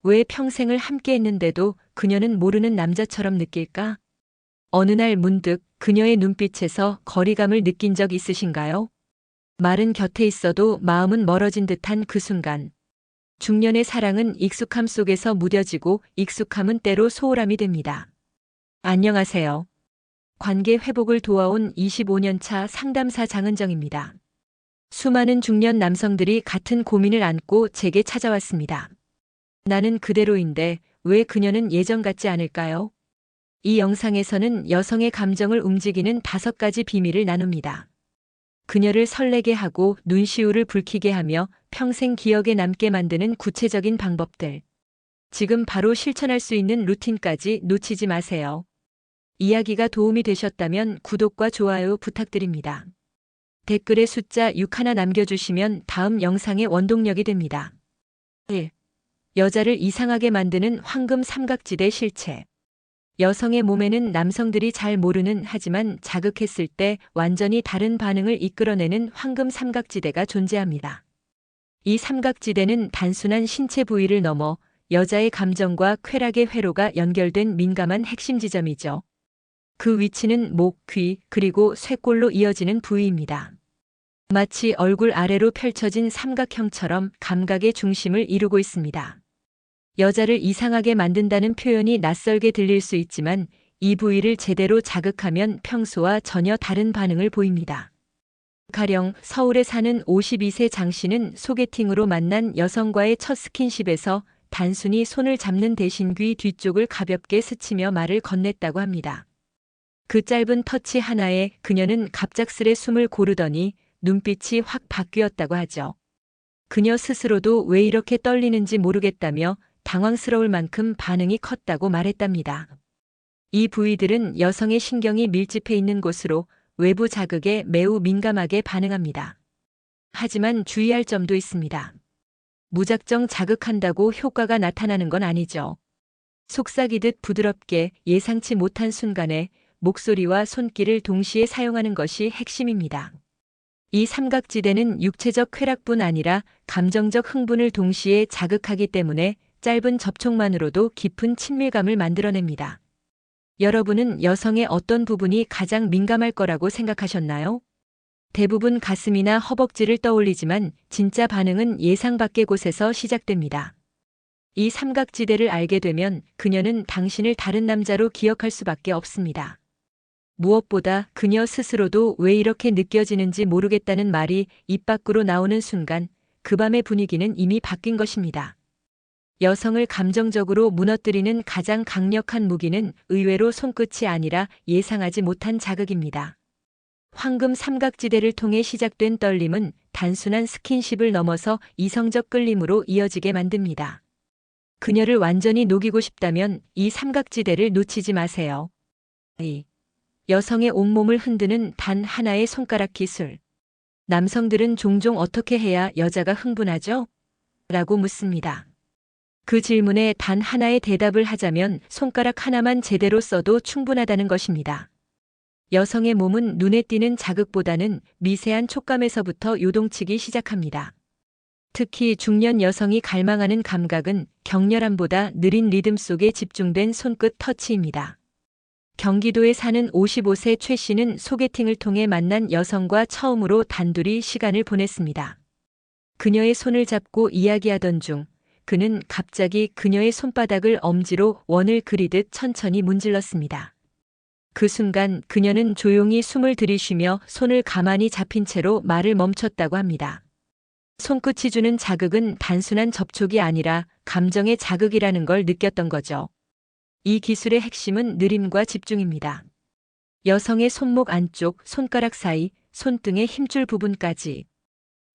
왜 평생을 함께 했는데도 그녀는 모르는 남자처럼 느낄까? 어느 날 문득 그녀의 눈빛에서 거리감을 느낀 적 있으신가요? 말은 곁에 있어도 마음은 멀어진 듯한 그 순간. 중년의 사랑은 익숙함 속에서 무뎌지고 익숙함은 때로 소홀함이 됩니다. 안녕하세요. 관계 회복을 도와온 25년 차 상담사 장은정입니다. 수많은 중년 남성들이 같은 고민을 안고 제게 찾아왔습니다. 나는 그대로인데 왜 그녀는 예전 같지 않을까요? 이 영상에서는 여성의 감정을 움직이는 5가지 비밀을 나눕니다. 그녀를 설레게 하고 눈시울을 붉히게 하며 평생 기억에 남게 만드는 구체적인 방법들. 지금 바로 실천할 수 있는 루틴까지 놓치지 마세요. 이야기가 도움이 되셨다면 구독과 좋아요 부탁드립니다. 댓글에 숫자 6 하나 남겨주시면 다음 영상의 원동력이 됩니다. 1. 여자를 이상하게 만드는 황금 삼각지대 실체. 여성의 몸에는 남성들이 잘 모르는 하지만 자극했을 때 완전히 다른 반응을 이끌어내는 황금 삼각지대가 존재합니다. 이 삼각지대는 단순한 신체 부위를 넘어 여자의 감정과 쾌락의 회로가 연결된 민감한 핵심 지점이죠. 그 위치는 목, 귀, 그리고 쇄골로 이어지는 부위입니다. 마치 얼굴 아래로 펼쳐진 삼각형처럼 감각의 중심을 이루고 있습니다. 여자를 이상하게 만든다는 표현이 낯설게 들릴 수 있지만 이 부위를 제대로 자극하면 평소와 전혀 다른 반응을 보입니다. 가령 서울에 사는 52세 장 씨는 소개팅으로 만난 여성과의 첫 스킨십에서 단순히 손을 잡는 대신 귀 뒤쪽을 가볍게 스치며 말을 건넸다고 합니다. 그 짧은 터치 하나에 그녀는 갑작스레 숨을 고르더니 눈빛이 확 바뀌었다고 하죠. 그녀 스스로도 왜 이렇게 떨리는지 모르겠다며 당황스러울 만큼 반응이 컸다고 말했답니다. 이 부위들은 여성의 신경이 밀집해 있는 곳으로 외부 자극에 매우 민감하게 반응합니다. 하지만 주의할 점도 있습니다. 무작정 자극한다고 효과가 나타나는 건 아니죠. 속삭이듯 부드럽게 예상치 못한 순간에 목소리와 손길을 동시에 사용하는 것이 핵심입니다. 이 삼각지대는 육체적 쾌락뿐 아니라 감정적 흥분을 동시에 자극하기 때문에 짧은 접촉만으로도 깊은 친밀감을 만들어냅니다. 여러분은 여성의 어떤 부분이 가장 민감할 거라고 생각하셨나요? 대부분 가슴이나 허벅지를 떠올리지만 진짜 반응은 예상 밖의 곳에서 시작됩니다. 이 삼각지대를 알게 되면 그녀는 당신을 다른 남자로 기억할 수밖에 없습니다. 무엇보다 그녀 스스로도 왜 이렇게 느껴지는지 모르겠다는 말이 입 밖으로 나오는 순간 그 밤의 분위기는 이미 바뀐 것입니다. 여성을 감정적으로 무너뜨리는 가장 강력한 무기는 의외로 손끝이 아니라 예상하지 못한 자극입니다. 황금 삼각지대를 통해 시작된 떨림은 단순한 스킨십을 넘어서 이성적 끌림으로 이어지게 만듭니다. 그녀를 완전히 녹이고 싶다면 이 삼각지대를 놓치지 마세요. 2. 여성의 온몸을 흔드는 단 하나의 손가락 기술. 남성들은 종종 어떻게 해야 여자가 흥분하죠? 라고 묻습니다. 그 질문에 단 하나의 대답을 하자면 손가락 하나만 제대로 써도 충분하다는 것입니다. 여성의 몸은 눈에 띄는 자극보다는 미세한 촉감에서부터 요동치기 시작합니다. 특히 중년 여성이 갈망하는 감각은 격렬함보다 느린 리듬 속에 집중된 손끝 터치입니다. 경기도에 사는 55세 최 씨는 소개팅을 통해 만난 여성과 처음으로 단둘이 시간을 보냈습니다. 그녀의 손을 잡고 이야기하던 중 그는 갑자기 그녀의 손바닥을 엄지로 원을 그리듯 천천히 문질렀습니다. 그 순간 그녀는 조용히 숨을 들이쉬며 손을 가만히 잡힌 채로 말을 멈췄다고 합니다. 손끝이 주는 자극은 단순한 접촉이 아니라 감정의 자극이라는 걸 느꼈던 거죠. 이 기술의 핵심은 느림과 집중입니다. 여성의 손목 안쪽, 손가락 사이, 손등의 힘줄 부분까지.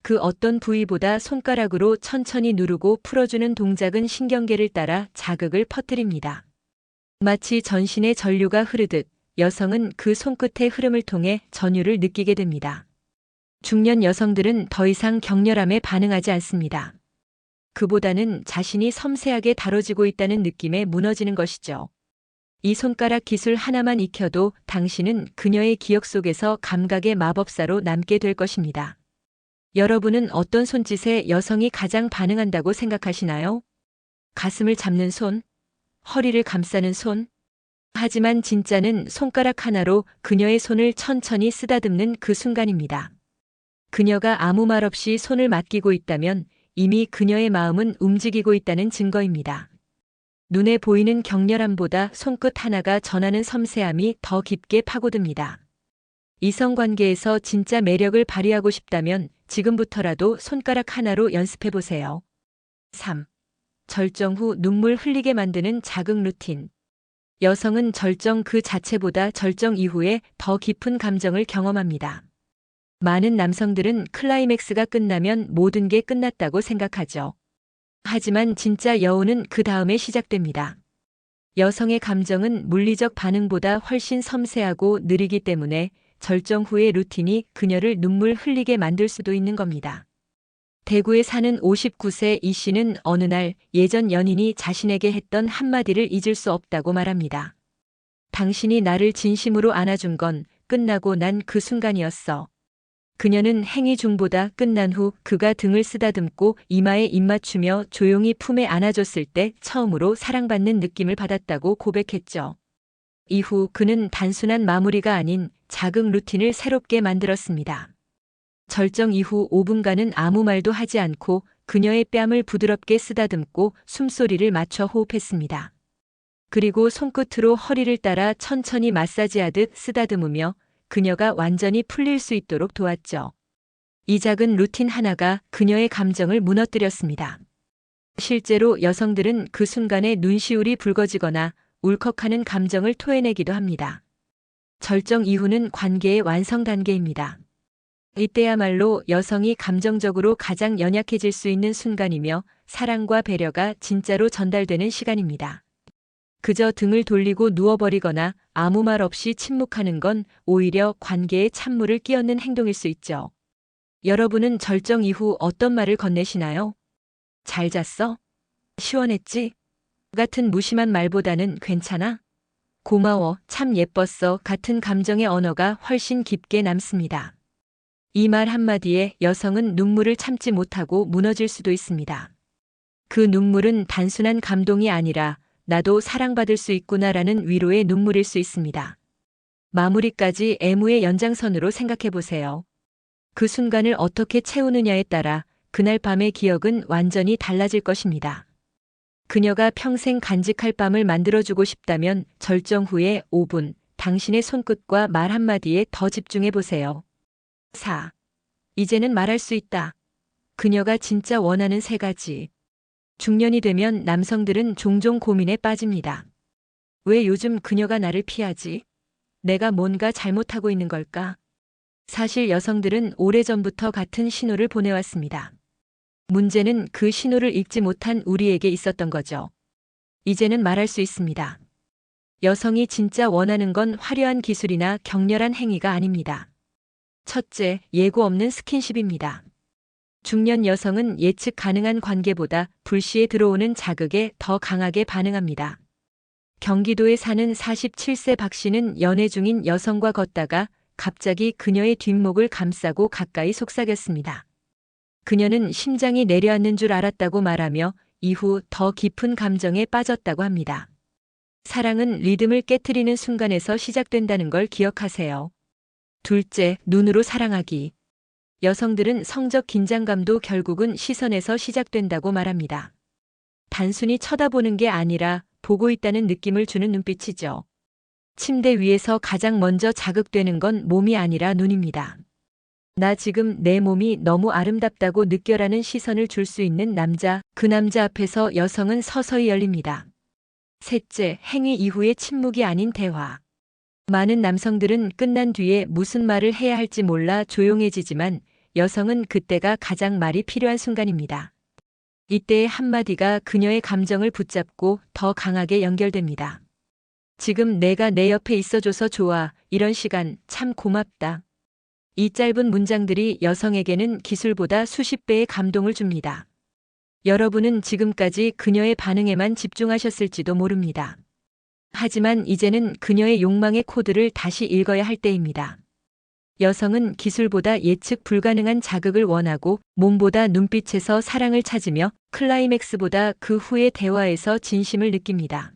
그 어떤 부위보다 손가락으로 천천히 누르고 풀어주는 동작은 신경계를 따라 자극을 퍼뜨립니다. 마치 전신의 전류가 흐르듯 여성은 그 손끝의 흐름을 통해 전율을 느끼게 됩니다. 중년 여성들은 더 이상 격렬함에 반응하지 않습니다. 그보다는 자신이 섬세하게 다뤄지고 있다는 느낌에 무너지는 것이죠. 이 손가락 기술 하나만 익혀도 당신은 그녀의 기억 속에서 감각의 마법사로 남게 될 것입니다. 여러분은 어떤 손짓에 여성이 가장 반응한다고 생각하시나요? 가슴을 잡는 손, 허리를 감싸는 손. 하지만 진짜는 손가락 하나로 그녀의 손을 천천히 쓰다듬는 그 순간입니다. 그녀가 아무 말 없이 손을 맡기고 있다면 이미 그녀의 마음은 움직이고 있다는 증거입니다. 눈에 보이는 격렬함보다 손끝 하나가 전하는 섬세함이 더 깊게 파고듭니다. 이성관계에서 진짜 매력을 발휘하고 싶다면 지금부터라도 손가락 하나로 연습해 보세요. 3. 절정 후 눈물 흘리게 만드는 자극 루틴. 여성은 절정 그 자체보다 절정 이후에 더 깊은 감정을 경험합니다. 많은 남성들은 클라이맥스가 끝나면 모든 게 끝났다고 생각하죠. 하지만 진짜 여운은 그 다음에 시작됩니다. 여성의 감정은 물리적 반응보다 훨씬 섬세하고 느리기 때문에 절정 후의 루틴이 그녀를 눈물 흘리게 만들 수도 있는 겁니다. 대구에 사는 59세 이 씨는 어느 날 예전 연인이 자신에게 했던 한마디를 잊을 수 없다고 말합니다. 당신이 나를 진심으로 안아준 건 끝나고 난 그 순간이었어. 그녀는 행위 중보다 끝난 후 그가 등을 쓰다듬고 이마에 입 맞추며 조용히 품에 안아줬을 때 처음으로 사랑받는 느낌을 받았다고 고백했죠. 이후 그는 단순한 마무리가 아닌 자극 루틴을 새롭게 만들었습니다. 절정 이후 5분간은 아무 말도 하지 않고 그녀의 뺨을 부드럽게 쓰다듬고 숨소리를 맞춰 호흡했습니다. 그리고 손끝으로 허리를 따라 천천히 마사지하듯 쓰다듬으며 그녀가 완전히 풀릴 수 있도록 도왔죠. 이 작은 루틴 하나가 그녀의 감정을 무너뜨렸습니다. 실제로 여성들은 그 순간에 눈시울이 붉어지거나 울컥하는 감정을 토해내기도 합니다. 절정 이후는 관계의 완성 단계입니다. 이때야말로 여성이 감정적으로 가장 연약해질 수 있는 순간이며 사랑과 배려가 진짜로 전달되는 시간입니다. 그저 등을 돌리고 누워버리거나 아무 말 없이 침묵하는 건 오히려 관계에 찬물을 끼얹는 행동일 수 있죠. 여러분은 절정 이후 어떤 말을 건네시나요? 잘 잤어? 시원했지? 같은 무심한 말보다는 괜찮아? 고마워, 참 예뻤어 같은 감정의 언어가 훨씬 깊게 남습니다. 이 말 한마디에 여성은 눈물을 참지 못하고 무너질 수도 있습니다. 그 눈물은 단순한 감동이 아니라 나도 사랑받을 수 있구나라는 위로의 눈물일 수 있습니다. 마무리까지 애무의 연장선으로 생각해 보세요. 그 순간을 어떻게 채우느냐에 따라 그날 밤의 기억은 완전히 달라질 것입니다. 그녀가 평생 간직할 밤을 만들어주고 싶다면 절정 후에 5분, 당신의 손끝과 말 한마디에 더 집중해 보세요. 4. 이제는 말할 수 있다. 그녀가 진짜 원하는 3가지. 중년이 되면 남성들은 종종 고민에 빠집니다. 왜 요즘 그녀가 나를 피하지? 내가 뭔가 잘못하고 있는 걸까? 사실 여성들은 오래전부터 같은 신호를 보내왔습니다. 문제는 그 신호를 읽지 못한 우리에게 있었던 거죠. 이제는 말할 수 있습니다. 여성이 진짜 원하는 건 화려한 기술이나 격렬한 행위가 아닙니다. 첫째, 예고 없는 스킨십입니다. 중년 여성은 예측 가능한 관계보다 불시에 들어오는 자극에 더 강하게 반응합니다. 경기도에 사는 47세 박 씨는 연애 중인 여성과 걷다가 갑자기 그녀의 뒷목을 감싸고 가까이 속삭였습니다. 그녀는 심장이 내려앉는 줄 알았다고 말하며 이후 더 깊은 감정에 빠졌다고 합니다. 사랑은 리듬을 깨트리는 순간에서 시작된다는 걸 기억하세요. 둘째, 눈으로 사랑하기. 여성들은 성적 긴장감도 결국은 시선에서 시작된다고 말합니다. 단순히 쳐다보는 게 아니라 보고 있다는 느낌을 주는 눈빛이죠. 침대 위에서 가장 먼저 자극되는 건 몸이 아니라 눈입니다. 나 지금 내 몸이 너무 아름답다고 느껴라는 시선을 줄 수 있는 남자, 그 남자 앞에서 여성은 서서히 열립니다. 셋째, 행위 이후의 침묵이 아닌 대화. 많은 남성들은 끝난 뒤에 무슨 말을 해야 할지 몰라 조용해지지만 여성은 그때가 가장 말이 필요한 순간입니다. 이때의 한마디가 그녀의 감정을 붙잡고 더 강하게 연결됩니다. 지금 내가 내 옆에 있어줘서 좋아. 이런 시간 참 고맙다. 이 짧은 문장들이 여성에게는 기술보다 수십 배의 감동을 줍니다. 여러분은 지금까지 그녀의 반응에만 집중하셨을지도 모릅니다. 하지만 이제는 그녀의 욕망의 코드를 다시 읽어야 할 때입니다. 여성은 기술보다 예측 불가능한 자극을 원하고 몸보다 눈빛에서 사랑을 찾으며 클라이맥스보다 그 후의 대화에서 진심을 느낍니다.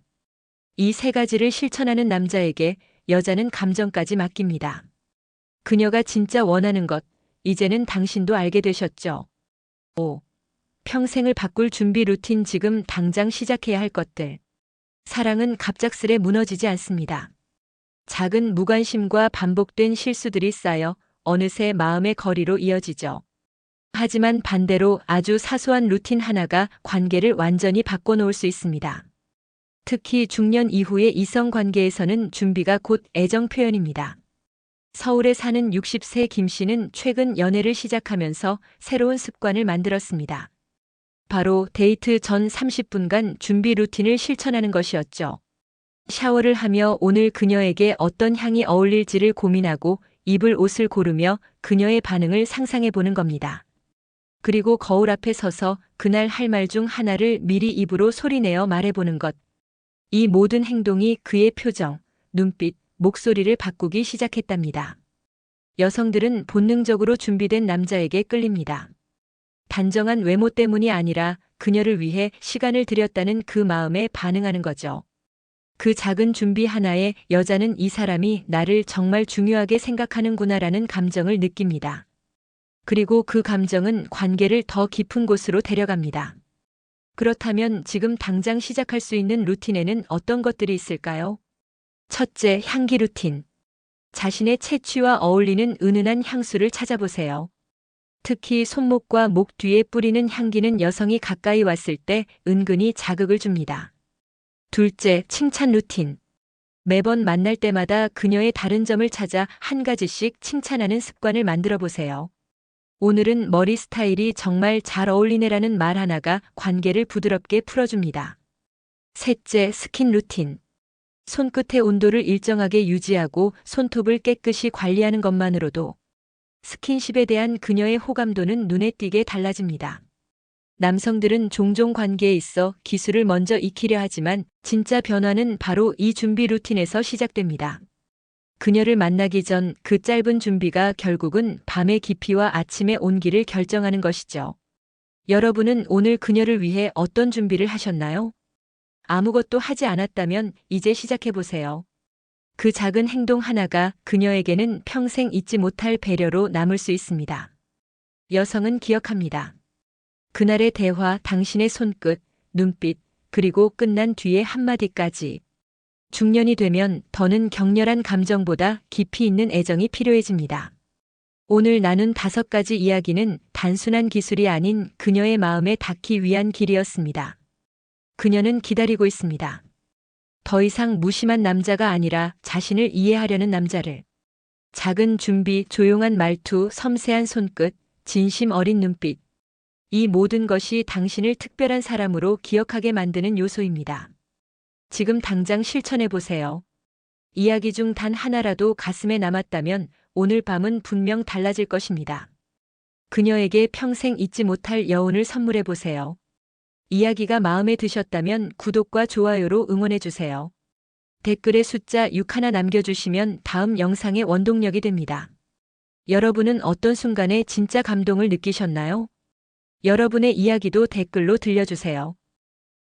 이 세 가지를 실천하는 남자에게 여자는 감정까지 맡깁니다. 그녀가 진짜 원하는 것, 이제는 당신도 알게 되셨죠? 5. 평생을 바꿀 준비 루틴 지금 당장 시작해야 할 것들. 사랑은 갑작스레 무너지지 않습니다. 작은 무관심과 반복된 실수들이 쌓여 어느새 마음의 거리로 이어지죠. 하지만 반대로 아주 사소한 루틴 하나가 관계를 완전히 바꿔놓을 수 있습니다. 특히 중년 이후의 이성 관계에서는 준비가 곧 애정 표현입니다. 서울에 사는 60세 김 씨는 최근 연애를 시작하면서 새로운 습관을 만들었습니다. 바로 데이트 전 30분간 준비 루틴을 실천하는 것이었죠. 샤워를 하며 오늘 그녀에게 어떤 향이 어울릴지를 고민하고 입을 옷을 고르며 그녀의 반응을 상상해 보는 겁니다. 그리고 거울 앞에 서서 그날 할 말 중 하나를 미리 입으로 소리내어 말해보는 것. 이 모든 행동이 그의 표정, 눈빛, 목소리를 바꾸기 시작했답니다. 여성들은 본능적으로 준비된 남자에게 끌립니다. 단정한 외모 때문이 아니라 그녀를 위해 시간을 들였다는 그 마음에 반응하는 거죠. 그 작은 준비 하나에 여자는 이 사람이 나를 정말 중요하게 생각하는구나라는 감정을 느낍니다. 그리고 그 감정은 관계를 더 깊은 곳으로 데려갑니다. 그렇다면 지금 당장 시작할 수 있는 루틴에는 어떤 것들이 있을까요? 첫째, 향기 루틴. 자신의 체취와 어울리는 은은한 향수를 찾아보세요. 특히 손목과 목 뒤에 뿌리는 향기는 여성이 가까이 왔을 때 은근히 자극을 줍니다. 둘째, 칭찬 루틴. 매번 만날 때마다 그녀의 다른 점을 찾아 한 가지씩 칭찬하는 습관을 만들어 보세요. 오늘은 머리 스타일이 정말 잘 어울리네라는 말 하나가 관계를 부드럽게 풀어줍니다. 셋째, 스킨 루틴. 손끝의 온도를 일정하게 유지하고 손톱을 깨끗이 관리하는 것만으로도 스킨십에 대한 그녀의 호감도는 눈에 띄게 달라집니다. 남성들은 종종 관계에 있어 기술을 먼저 익히려 하지만 진짜 변화는 바로 이 준비 루틴에서 시작됩니다. 그녀를 만나기 전 그 짧은 준비가 결국은 밤의 깊이와 아침의 온기를 결정하는 것이죠. 여러분은 오늘 그녀를 위해 어떤 준비를 하셨나요? 아무것도 하지 않았다면 이제 시작해보세요. 그 작은 행동 하나가 그녀에게는 평생 잊지 못할 배려로 남을 수 있습니다. 여성은 기억합니다. 그날의 대화, 당신의 손끝, 눈빛, 그리고 끝난 뒤의 한마디까지. 중년이 되면 더는 격렬한 감정보다 깊이 있는 애정이 필요해집니다. 오늘 나눈 5가지 이야기는 단순한 기술이 아닌 그녀의 마음에 닿기 위한 길이었습니다. 그녀는 기다리고 있습니다. 더 이상 무심한 남자가 아니라 자신을 이해하려는 남자를. 작은 준비, 조용한 말투, 섬세한 손끝, 진심 어린 눈빛. 이 모든 것이 당신을 특별한 사람으로 기억하게 만드는 요소입니다. 지금 당장 실천해 보세요. 이야기 중 단 하나라도 가슴에 남았다면 오늘 밤은 분명 달라질 것입니다. 그녀에게 평생 잊지 못할 여운을 선물해 보세요. 이야기가 마음에 드셨다면 구독과 좋아요로 응원해 주세요. 댓글에 숫자 6 하나 남겨주시면 다음 영상의 원동력이 됩니다. 여러분은 어떤 순간에 진짜 감동을 느끼셨나요? 여러분의 이야기도 댓글로 들려주세요.